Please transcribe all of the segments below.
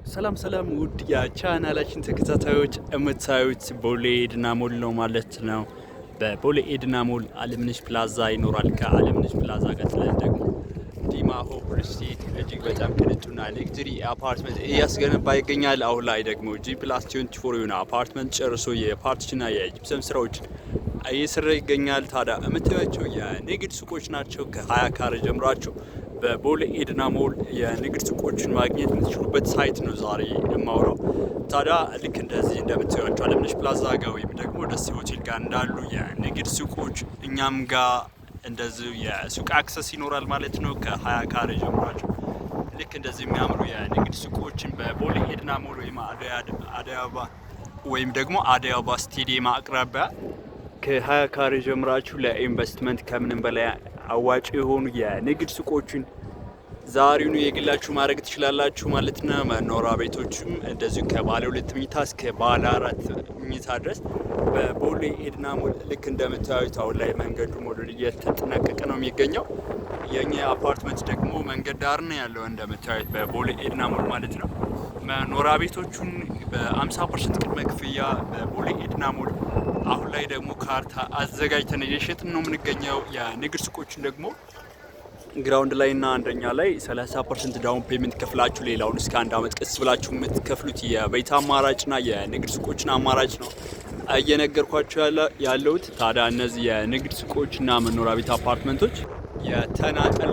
ሰላም ውድ የቻናላችን ተከታታዮች የምታዩት ቦሌ ኤድና ሞል ነው ማለት ነው። በቦሌ ኤድና ሞል አለምነሽ ፕላዛ ይኖራል። ከአለምነሽ ፕላዛ ቀጥለን ደግሞ ዲማ ሆፕ ሪልስቴት እጅግ በጣም ቅንጡና ሌክዠሪ አፓርትመንት እያስገነባ ይገኛል። አሁን ላይ ደግሞ G+24 የሆነ አፓርትመንት ጨርሶ የፓርቲሽንና የጂፕሰም ስራዎች እየሰራ ይገኛል። ታዲያ የምታዩቸው የንግድ ሱቆች ናቸው። ከ20 ካሬ ጀምራችሁ በቦሌ ኤድና ሞል የንግድ ሱቆችን ማግኘት የምትችሉበት ሳይት ነው ዛሬ የማወራው። ታዲያ ልክ እንደዚህ እንደምታዩቸው አለምነሽ ፕላዛ ጋር ወይም ደግሞ ደሴ ሆቴል ጋር እንዳሉ የንግድ ሱቆች እኛም ጋር እንደዚህ የሱቅ አክሰስ ይኖራል ማለት ነው። ከ20 ካሬ ጀምራችሁ ልክ እንደዚህ የሚያምሩ የንግድ ሱቆችን በቦሌ ኤድና ሞል ወይም አደይ አበባ ወይም ደግሞ አደይ አበባ ስቴዲየም አቅራቢያ ከ20 ካሬ ጀምራችሁ ለኢንቨስትመንት ከምንም በላይ አዋጭ የሆኑ የንግድ ሱቆችን ዛሬውኑ የግላችሁ ማድረግ ትችላላችሁ ማለት ነው። መኖሪያ ቤቶችም እንደዚሁ ከባለ 2 መኝታ እስከ ባለ 4 መኝታ ድረስ በቦሌ ኤድና ሞል ልክ እንደምታዩት አሁን ላይ መንገዱ ሞዴል እየተጠናቀቀ ነው የሚገኘው። የኛ አፓርትመንት ደግሞ መንገድ ዳር ነው ያለው እንደምታዩት በቦሌ ኤድና ሞል ማለት ነው። መኖሪያ ቤቶቹን በ50% ቅድመ ክፍያ በቦሌ ኤድና ሞል አሁን ላይ ደግሞ ካርታ አዘጋጅተን እየሸጥን ነው የምንገኘው። የንግድ ሱቆችን ደግሞ ግራውንድ ላይ እና አንደኛ ላይ 30% ዳውን ፔመንት ከፍላችሁ ሌላውን እስከ 1 አመት ቀስ ብላችሁ የምትከፍሉት የቤት አማራጭና የንግድ ሱቆችን አማራጭ ነው እየነገርኳችሁ ያለሁት። ታዲያ እነዚህ የንግድ ሱቆችና መኖሪያ ቤት አፓርትመንቶች የተናጠል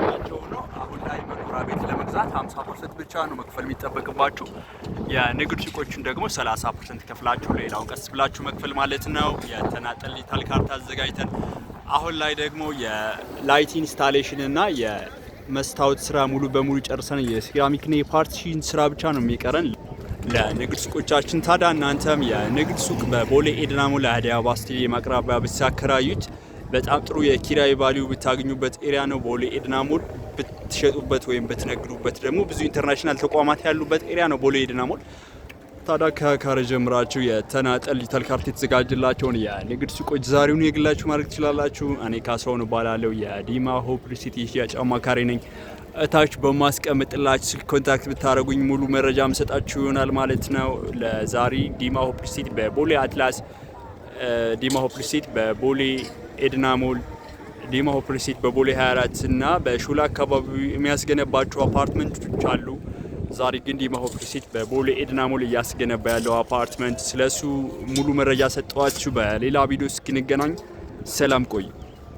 ናቸው ነው። አሁን ላይ መኖሪያ ቤት ለመግዛት 50% ብቻ ነው መክፈል የሚጠበቅባችሁ። የንግድ ሱቆችን ደግሞ 30% ከፍላችሁ ሌላውን ቀስ ብላችሁ መክፈል ማለት ነው። የተናጠል ዲጂታል ካርታ አዘጋጅተን አሁን ላይ ደግሞ የላይት ኢንስታሌሽን እና የመስታወት ስራ ሙሉ በሙሉ ጨርሰን የሴራሚክና የፓርቲሽን ስራ ብቻ ነው የሚቀረን ለንግድ ሱቆቻችን። ታዲያ እናንተም የንግድ ሱቅ በቦሌ ኤድና ሞል አደይ አበባ ስቴዲየም አቅራቢያ ብታከራዩት በጣም ጥሩ የኪራይ ቫልዩ ብታገኙበት ኤሪያ ነው። ቦሌ ኤድና ሞል ብትሸጡበት ወይም ብትነግዱበት ደግሞ ብዙ ኢንተርናሽናል ተቋማት ያሉበት ኤሪያ ነው ቦሌ ኤድና ሞል። ታዲያ ከካሬ ጀምራችሁ የተናጠል ዲጂታል ካርታ የተዘጋጀላቸውን የንግድ ሱቆች ዛሬውን የግላችሁ ማድረግ ትችላላችሁ። እኔ ካሳሁን እባላለሁ። የዲማ ሆፕ ሪልስቴት የሽያጭ አማካሪ ነኝ። እታች በማስቀምጥላችሁ ስልክ ኮንታክት ብታደርጉኝ ሙሉ መረጃ መሰጣችሁ ይሆናል ማለት ነው። ለዛሬ ዲማ ሆፕ ሪልስቴት በቦሌ አትላስ፣ ዲማ ሆፕ ሪልስቴት በቦሌ ኤድና ሞል፣ ዲማ ሆፕ ሪልስቴት በቦሌ 24 እና በሾላ አካባቢ የሚያስገነባቸው አፓርትመንቶች አሉ። ዛሬ ግን ዲማ ሆፕ ሪልስቴት በቦሌ ኤድና ሞል እያስገነባ ያለው አፓርትመንት ስለሱ ሙሉ መረጃ ሰጠዋችሁ። በሌላ ቪዲዮ እስክንገናኝ ሰላም ቆዩ።